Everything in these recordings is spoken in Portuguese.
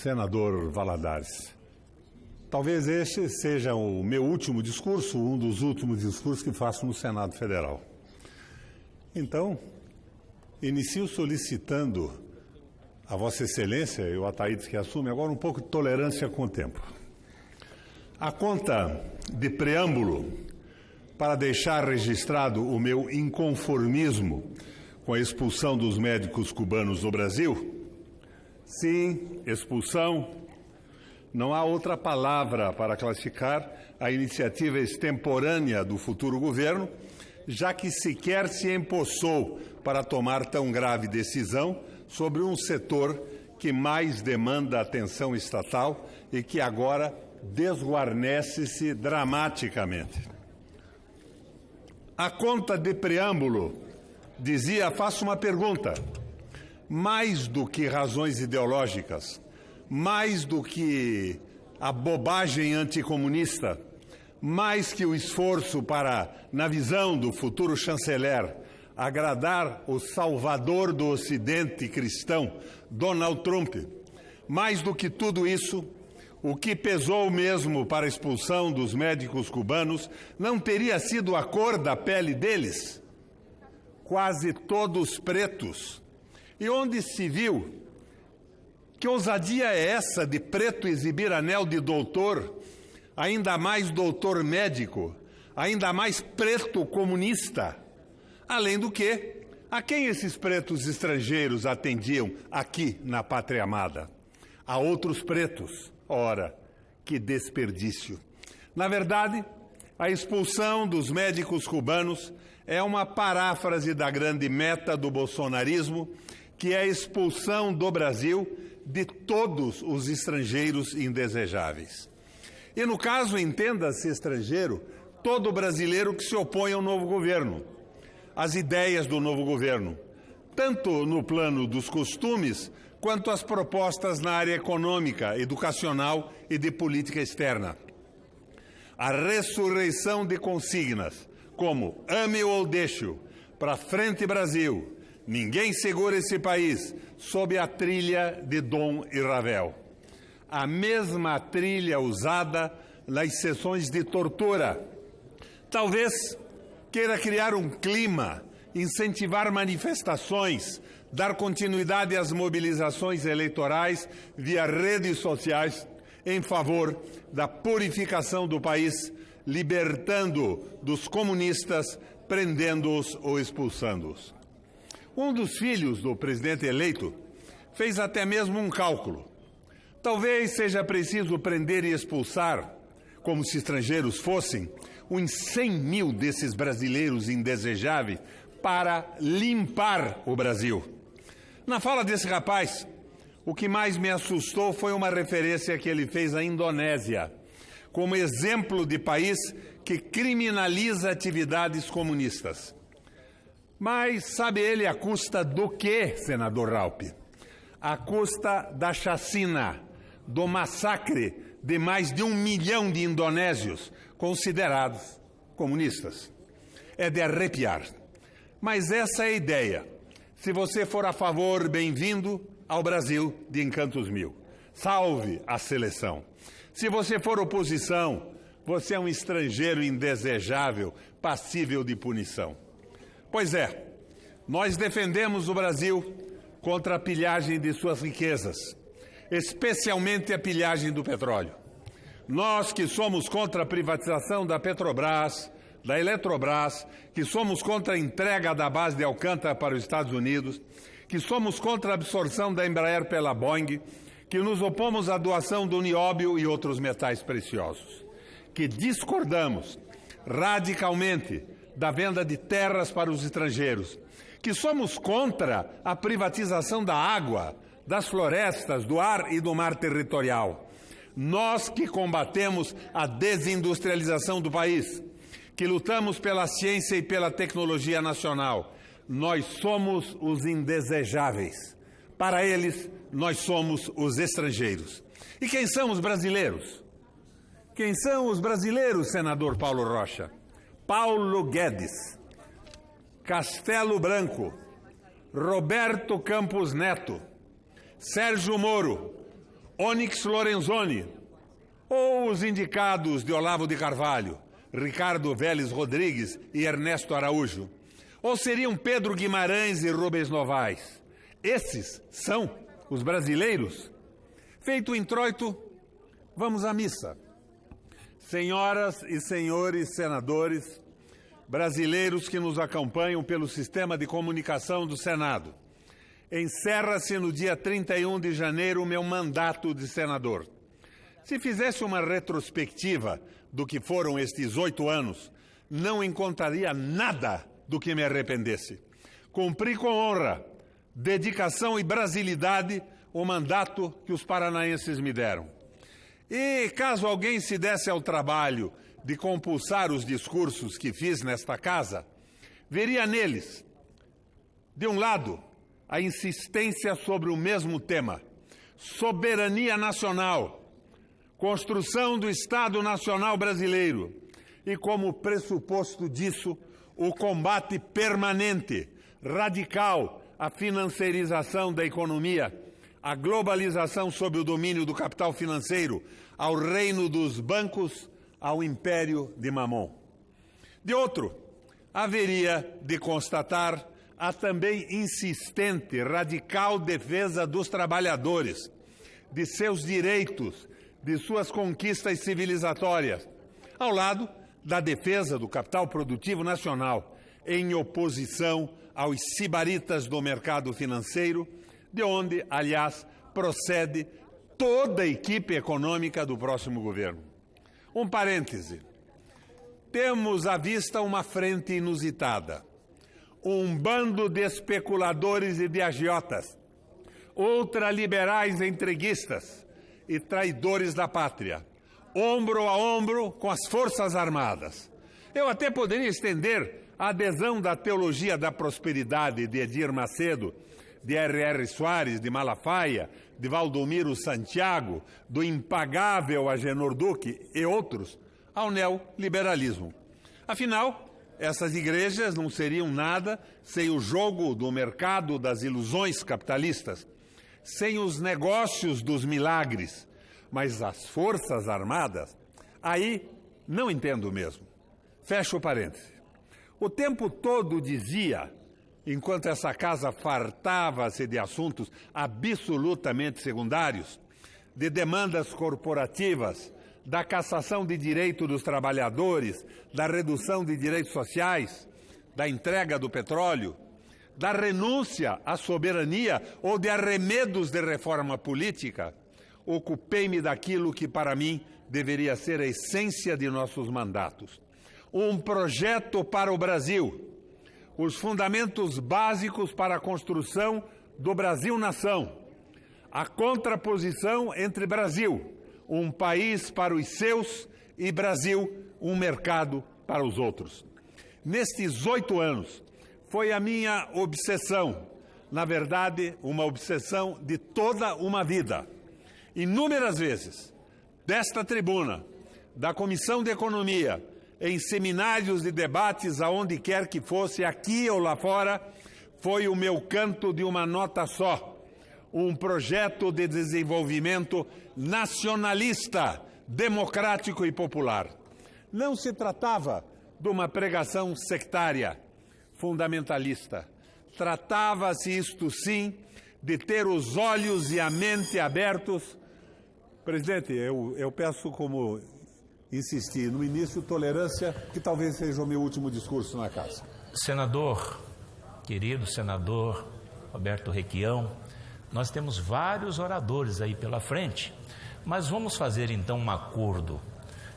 Senador Valadares, talvez este seja o meu último discurso, um dos últimos discursos que faço no Senado Federal. Então, inicio solicitando a Vossa Excelência e o Ataídes que assume agora um pouco de tolerância com o tempo. A conta de preâmbulo, para deixar registrado o meu inconformismo com a expulsão dos médicos cubanos do Brasil. Sim, expulsão. Não há outra palavra para classificar a iniciativa extemporânea do futuro governo, já que sequer se empossou para tomar tão grave decisão sobre um setor que mais demanda atenção estatal e que agora desguarnece-se dramaticamente. A conta de preâmbulo dizia: faço uma pergunta. Mais do que razões ideológicas, mais do que a bobagem anticomunista, mais que o esforço para, na visão do futuro chanceler, agradar o salvador do Ocidente cristão, Donald Trump, mais do que tudo isso, o que pesou mesmo para a expulsão dos médicos cubanos não teria sido a cor da pele deles, quase todos pretos. E onde se viu? Que ousadia é essa de preto exibir anel de doutor, ainda mais doutor médico, ainda mais preto comunista? Além do que, a quem esses pretos estrangeiros atendiam aqui na Pátria Amada? A outros pretos. Ora, que desperdício! Na verdade, a expulsão dos médicos cubanos é uma paráfrase da grande meta do bolsonarismo, que é a expulsão do Brasil de todos os estrangeiros indesejáveis. E no caso, entenda-se estrangeiro, todo brasileiro que se opõe ao novo governo, às ideias do novo governo, tanto no plano dos costumes, quanto às propostas na área econômica, educacional e de política externa. A ressurreição de consignas, como ame ou deixe-o, para frente Brasil, ninguém segura esse país, sob a trilha de Dom e Ravel. A mesma trilha usada nas sessões de tortura. Talvez queira criar um clima, incentivar manifestações, dar continuidade às mobilizações eleitorais via redes sociais em favor da purificação do país, libertando dos comunistas, prendendo-os ou expulsando-os. Um dos filhos do presidente eleito fez até mesmo um cálculo. Talvez seja preciso prender e expulsar, como se estrangeiros fossem, uns 100 mil desses brasileiros indesejáveis para limpar o Brasil. Na fala desse rapaz, o que mais me assustou foi uma referência que ele fez à Indonésia, como exemplo de país que criminaliza atividades comunistas. Mas sabe ele à custa do quê, senador Raupp? À custa da chacina, do massacre de mais de 1 milhão de indonésios considerados comunistas. É de arrepiar. Mas essa é a ideia. Se você for a favor, bem-vindo ao Brasil de Encantos Mil. Salve a seleção. Se você for oposição, você é um estrangeiro indesejável, passível de punição. Pois é, nós defendemos o Brasil contra a pilhagem de suas riquezas, especialmente a pilhagem do petróleo. Nós que somos contra a privatização da Petrobras, da Eletrobras, que somos contra a entrega da base de Alcântara para os Estados Unidos, que somos contra a absorção da Embraer pela Boeing, que nos opomos à doação do nióbio e outros metais preciosos, que discordamos radicalmente da venda de terras para os estrangeiros, que somos contra a privatização da água, das florestas, do ar e do mar territorial. Nós que combatemos a desindustrialização do país, que lutamos pela ciência e pela tecnologia nacional. Nós somos os indesejáveis. Para eles, nós somos os estrangeiros. E quem são os brasileiros? Quem são os brasileiros, senador Paulo Rocha? Paulo Guedes, Castelo Branco, Roberto Campos Neto, Sérgio Moro, Onyx Lorenzoni, ou os indicados de Olavo de Carvalho, Ricardo Vélez Rodrigues e Ernesto Araújo, ou seriam Pedro Guimarães e Rubens Novaes? Esses são os brasileiros? Feito o introito, vamos à missa. Senhoras e senhores senadores, brasileiros que nos acompanham pelo sistema de comunicação do Senado, encerra-se no dia 31 de janeiro o meu mandato de senador. Se fizesse uma retrospectiva do que foram estes 8 anos, não encontraria nada do que me arrependesse. Cumpri com honra, dedicação e brasilidade o mandato que os paranaenses me deram. E caso alguém se desse ao trabalho de compulsar os discursos que fiz nesta casa, veria neles, de um lado, a insistência sobre o mesmo tema: soberania nacional, construção do Estado Nacional Brasileiro e, como pressuposto disso, o combate permanente, radical, à financiarização da economia, à globalização sob o domínio do capital financeiro, ao reino dos bancos, ao império de Mamon. De outro, haveria de constatar a também insistente, radical defesa dos trabalhadores, de seus direitos, de suas conquistas civilizatórias, ao lado da defesa do capital produtivo nacional, em oposição aos sibaritas do mercado financeiro, de onde, aliás, procede toda a equipe econômica do próximo governo. Um parêntese. Temos à vista uma frente inusitada. Um bando de especuladores e de agiotas, ultraliberais entreguistas e traidores da pátria, ombro a ombro com as Forças Armadas. Eu até poderia estender a adesão da teologia da prosperidade de Edir Macedo, de R.R. Soares, de Malafaia, de Valdomiro Santiago, do impagável Agenor Duque e outros, ao neoliberalismo. Afinal, essas igrejas não seriam nada sem o jogo do mercado das ilusões capitalistas, sem os negócios dos milagres. Mas as Forças Armadas, aí não entendo mesmo. Fecho o parêntese. O tempo todo dizia, enquanto essa casa fartava-se de assuntos absolutamente secundários, de demandas corporativas, da cassação de direito dos trabalhadores, da redução de direitos sociais, da entrega do petróleo, da renúncia à soberania ou de arremedos de reforma política, ocupei-me daquilo que para mim deveria ser a essência de nossos mandatos. Um projeto para o Brasil, os fundamentos básicos para a construção do Brasil-nação, a contraposição entre Brasil, um país para os seus, e Brasil, um mercado para os outros. Nestes 8 anos, foi a minha obsessão, na verdade, uma obsessão de toda uma vida. Inúmeras vezes, desta tribuna, da Comissão de Economia, em seminários e debates aonde quer que fosse, aqui ou lá fora, foi o meu canto de uma nota só. Um projeto de desenvolvimento nacionalista, democrático e popular. Não se tratava de uma pregação sectária, fundamentalista. Tratava-se, isto sim, de ter os olhos e a mente abertos. Presidente, eu peço, como insisti no início, tolerância, que talvez seja o meu último discurso na casa. Senador, querido senador Roberto Requião, nós temos vários oradores aí pela frente, mas vamos fazer então um acordo.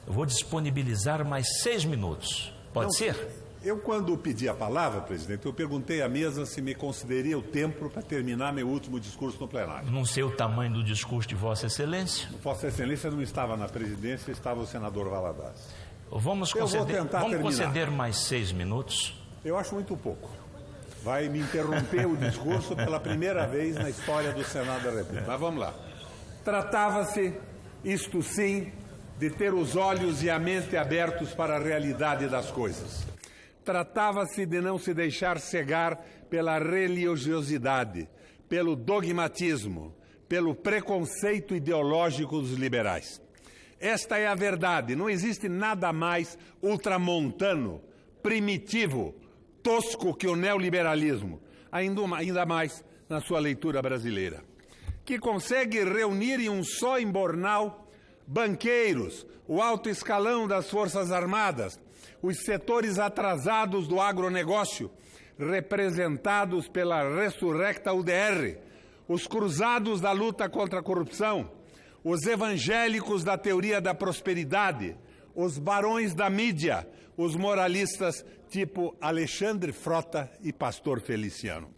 Eu vou disponibilizar mais 6 minutos. Pode ser? Eu, quando pedi a palavra, presidente, eu perguntei à mesa se me concederia o tempo para terminar meu último discurso no plenário. Não sei o tamanho do discurso de Vossa Excelência. Vossa Excelência não estava na presidência, estava o senador Valadares. Vamos conceder mais 6 minutos. Eu acho muito pouco. Vai me interromper o discurso pela primeira vez na história do Senado da República. Mas vamos lá. Tratava-se, isto sim, de ter os olhos e a mente abertos para a realidade das coisas. Tratava-se de não se deixar cegar pela religiosidade, pelo dogmatismo, pelo preconceito ideológico dos liberais. Esta é a verdade, não existe nada mais ultramontano, primitivo, tosco que o neoliberalismo, ainda mais na sua leitura brasileira, que consegue reunir em um só embornal banqueiros, o alto escalão das Forças Armadas, os setores atrasados do agronegócio, representados pela ressurrecta UDR, os cruzados da luta contra a corrupção, os evangélicos da teoria da prosperidade, os barões da mídia, os moralistas tipo Alexandre Frota e Pastor Feliciano.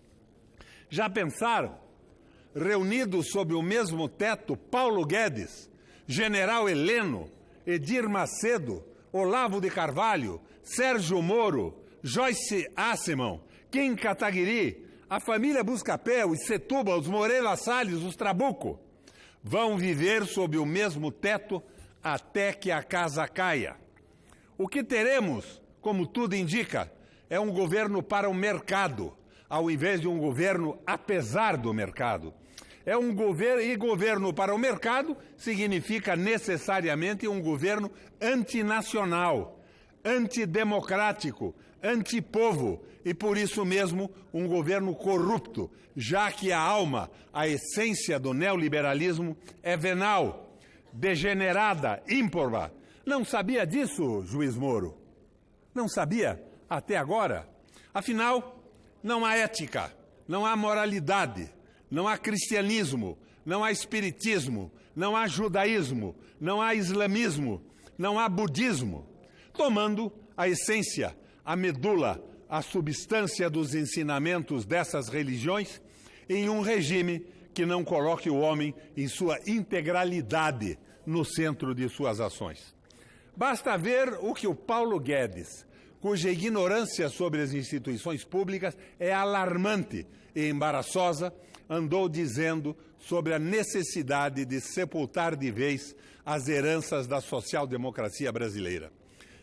Já pensaram? Reunidos sob o mesmo teto, Paulo Guedes, General Heleno, Edir Macedo, Olavo de Carvalho, Sérgio Moro, Joyce Asselman, Kim Kataguiri, a família Buscapé, os Setúbal, os Moreira Salles, os Trabuco, vão viver sob o mesmo teto até que a casa caia. O que teremos, como tudo indica, é um governo para o mercado, ao invés de um governo apesar do mercado. É um governo, e governo para o mercado significa necessariamente um governo antinacional, antidemocrático, antipovo e, por isso mesmo, um governo corrupto, já que a alma, a essência do neoliberalismo é venal, degenerada, ímproba. Não sabia disso, juiz Moro? Não sabia até agora? Afinal, não há ética, não há moralidade, não há cristianismo, não há espiritismo, não há judaísmo, não há islamismo, não há budismo, tomando a essência, a medula, a substância dos ensinamentos dessas religiões em um regime que não coloque o homem em sua integralidade no centro de suas ações. Basta ver o que o Paulo Guedes, cuja ignorância sobre as instituições públicas é alarmante e embaraçosa, andou dizendo sobre a necessidade de sepultar de vez as heranças da social-democracia brasileira.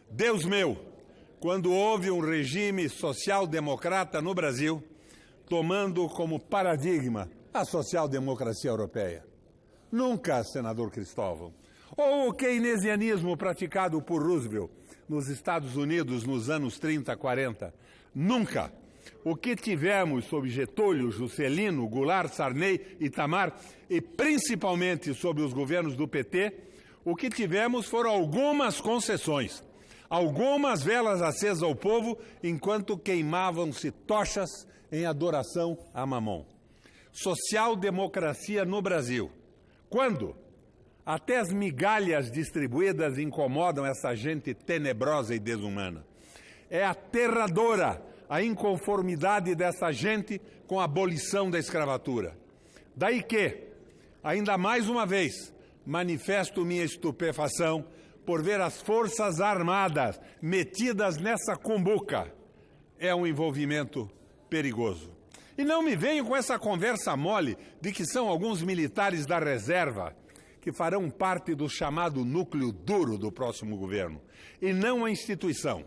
Deus meu, quando houve um regime social-democrata no Brasil, tomando como paradigma a social-democracia europeia? Nunca, senador Cristóvão. Ou o keynesianismo praticado por Roosevelt nos Estados Unidos nos anos 30, 40? Nunca. O que tivemos sob Getúlio, Juscelino, Goulart, Sarney, Itamar e principalmente sob os governos do PT, o que tivemos foram algumas concessões, algumas velas acesas ao povo enquanto queimavam-se tochas em adoração a Mamon. Social-democracia no Brasil. Quando? Até as migalhas distribuídas incomodam essa gente tenebrosa e desumana. É aterradora a inconformidade dessa gente com a abolição da escravatura. Daí que, ainda mais uma vez, manifesto minha estupefação por ver as Forças Armadas metidas nessa cumbuca. É um envolvimento perigoso. E não me venham com essa conversa mole de que são alguns militares da reserva que farão parte do chamado núcleo duro do próximo governo, e não a instituição.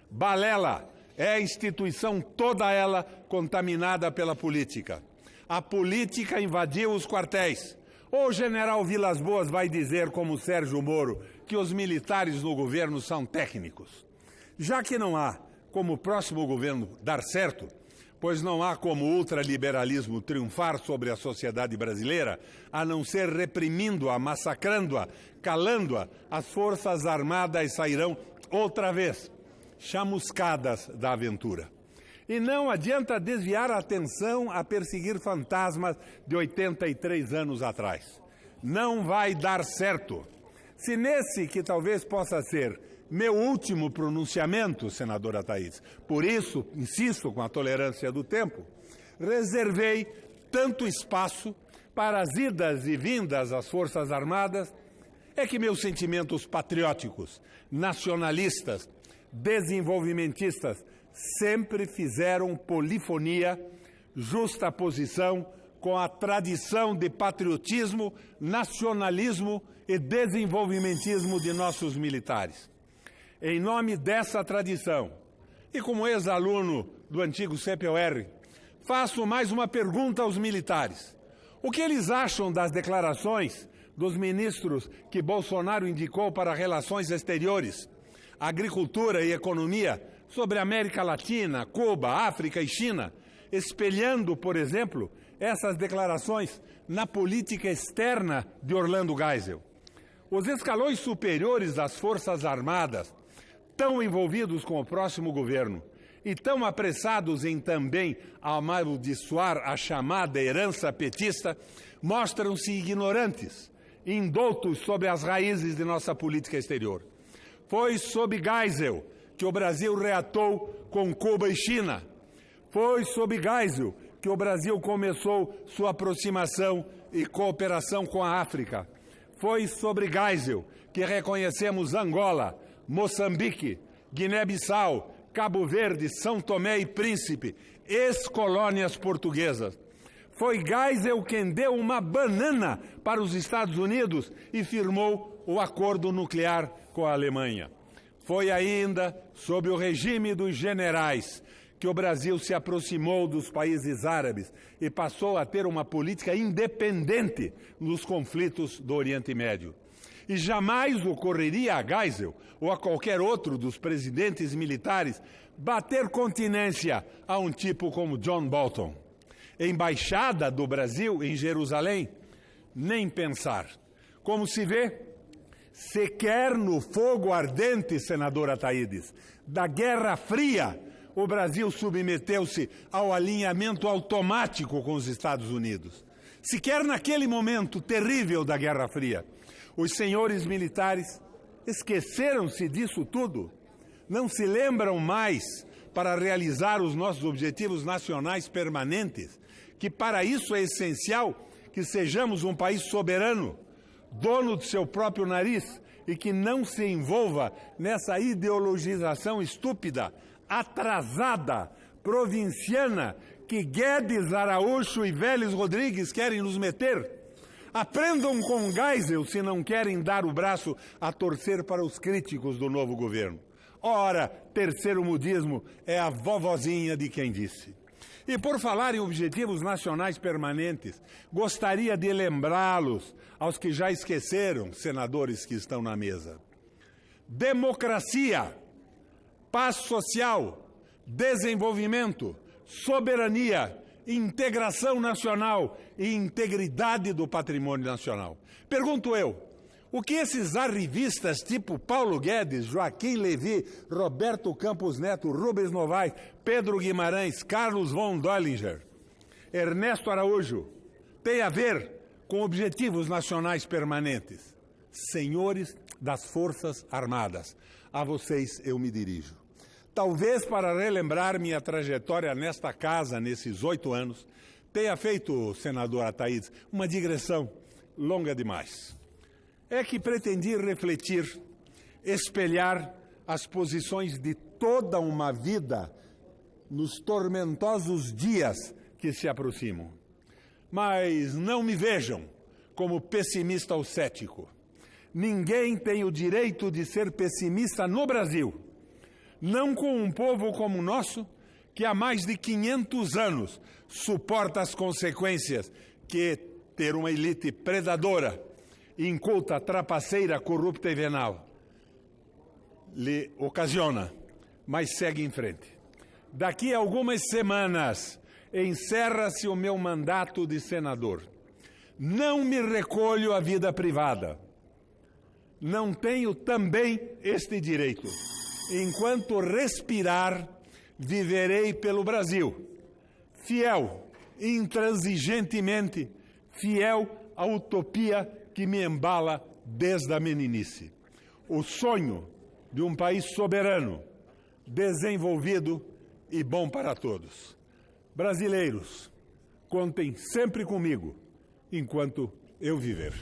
Balela é a instituição toda ela contaminada pela política. A política invadiu os quartéis. Ou o general Vilas Boas vai dizer, como Sérgio Moro, que os militares no governo são técnicos. Já que não há como o próximo governo dar certo, pois não há como o ultraliberalismo triunfar sobre a sociedade brasileira, a não ser reprimindo-a, massacrando-a, calando-a, as Forças Armadas sairão outra vez chamuscadas da aventura. E não adianta desviar a atenção a perseguir fantasmas de 83 anos atrás. Não vai dar certo. Se nesse que talvez possa ser meu último pronunciamento, senadora Thaís, por isso insisto com a tolerância do tempo, reservei tanto espaço para as idas e vindas às Forças Armadas, é que meus sentimentos patrióticos, nacionalistas, desenvolvimentistas sempre fizeram polifonia, justaposição com a tradição de patriotismo, nacionalismo e desenvolvimentismo de nossos militares. Em nome dessa tradição, e como ex-aluno do antigo CPOR, faço mais uma pergunta aos militares. O que eles acham das declarações dos ministros que Bolsonaro indicou para Relações Exteriores, Agricultura e Economia sobre América Latina, Cuba, África e China, espelhando, por exemplo, essas declarações na política externa de Orlando Geisel? Os escalões superiores das Forças Armadas, tão envolvidos com o próximo governo e tão apressados em também amaldiçoar a chamada herança petista, mostram-se ignorantes, indoutos sobre as raízes de nossa política exterior. Foi sob Geisel que o Brasil reatou com Cuba e China. Foi sob Geisel que o Brasil começou sua aproximação e cooperação com a África. Foi sobre Geisel que reconhecemos Angola, Moçambique, Guiné-Bissau, Cabo Verde, São Tomé e Príncipe, ex-colônias portuguesas. Foi Geisel quem deu uma banana para os Estados Unidos e firmou o acordo nuclear com a Alemanha. Foi ainda sob o regime dos generais que o Brasil se aproximou dos países árabes e passou a ter uma política independente nos conflitos do Oriente Médio. E jamais ocorreria a Geisel ou a qualquer outro dos presidentes militares bater continência a um tipo como John Bolton. Embaixada do Brasil em Jerusalém? Nem pensar. Como se vê, sequer no fogo ardente, senador Ataídes, da Guerra Fria, o Brasil submeteu-se ao alinhamento automático com os Estados Unidos. Sequer naquele momento terrível da Guerra Fria, os senhores militares esqueceram-se disso tudo. Não se lembram mais, para realizar os nossos objetivos nacionais permanentes, que para isso é essencial que sejamos um país soberano, dono do seu próprio nariz e que não se envolva nessa ideologização estúpida, atrasada, provinciana, que Guedes, Araújo e Vélez Rodrigues querem nos meter. Aprendam com Geisel se não querem dar o braço a torcer para os críticos do novo governo. Ora, terceiro-mundismo é a vovozinha de quem disse. E por falar em objetivos nacionais permanentes, gostaria de lembrá-los aos que já esqueceram, senadores que estão na mesa. Democracia, paz social, desenvolvimento, soberania, integração nacional e integridade do patrimônio nacional. Pergunto eu, o que esses arrivistas tipo Paulo Guedes, Joaquim Levy, Roberto Campos Neto, Rubens Novaes, Pedro Guimarães, Carlos von Doellinger, Ernesto Araújo, têm a ver com objetivos nacionais permanentes? Senhores das Forças Armadas, a vocês eu me dirijo. Talvez para relembrar minha trajetória nesta casa, nesses 8 anos, tenha feito, senador Ataídes, uma digressão longa demais. É que pretendi refletir, espelhar as posições de toda uma vida nos tormentosos dias que se aproximam. Mas não me vejam como pessimista ou cético. Ninguém tem o direito de ser pessimista no Brasil. Não com um povo como o nosso, que há mais de 500 anos suporta as consequências que ter uma elite predadora, inculta, trapaceira, corrupta e venal lhe ocasiona, mas segue em frente. Daqui a algumas semanas encerra-se o meu mandato de senador. Não me recolho à vida privada. Não tenho também este direito. Enquanto respirar, viverei pelo Brasil, fiel, intransigentemente, fiel à utopia que me embala desde a meninice. O sonho de um país soberano, desenvolvido e bom para todos. Brasileiros, contem sempre comigo, enquanto eu viver.